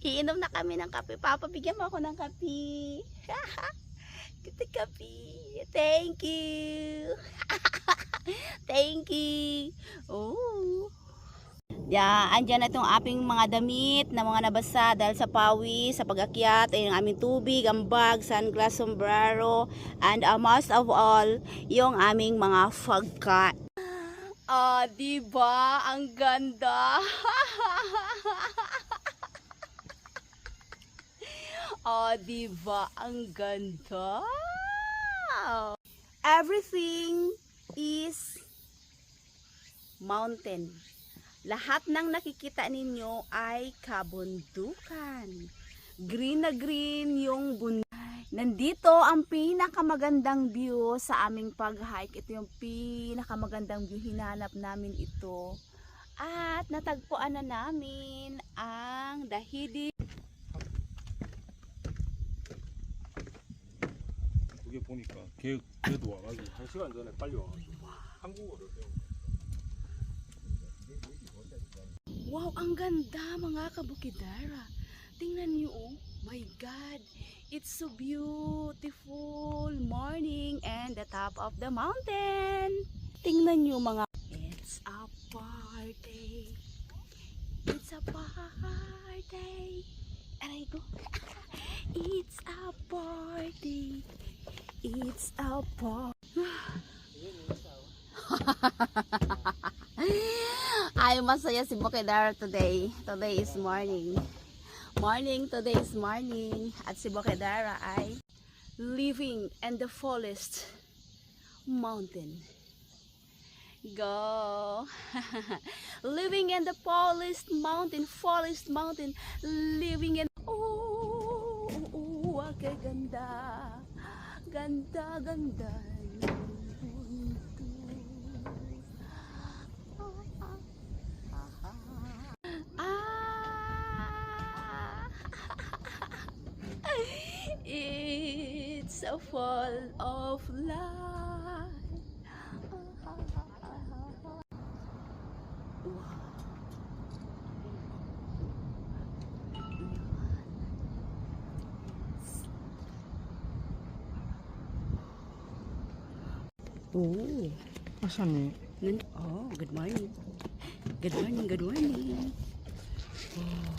Iinom na kami ng kape. Papa, bigyan mo ako ng kape. Kita kape. Thank you. Thank you. Oh. Yeah, andyan na itong aping mga damit na mga nabasa dahil sa pawis, sa pag-akyat, ay ang aming tubig, ang bag, sunglass, sombrero, and most of all, yung aming mga pagkain. Diba? Ang ganda. Diba? Ang ganda. Everything is mountain. Lahat ng nakikita ninyo ay kabundukan. Green na green yung bundok. Nandito ang pinakamagandang view sa aming pag-hike. Ito yung pinakamagandang view. Hinanap namin ito. At natagpuan na namin ang The Hidden. 여기 보니까 걔도 와가지고 1시간 전에 빨리 와가지고 한국어를 배우고. Wow, ang ganda mga kabukidara. Tingnan niyo, oh my God. It's so beautiful morning and the top of the mountain. Tingnan niyo mga. It's a party. It's a party. Aray ko. It's a party. It's a party. Ay, masaya si Bukidara today. Today is morning. Today is morning. At si Bukidara ay living in the forest mountain. Go! Living in the forest mountain. Living in... Oh, kaganda. Ganda. It's a fall of light. Oh, 아샤니. oh, good morning. Good morning. Oh.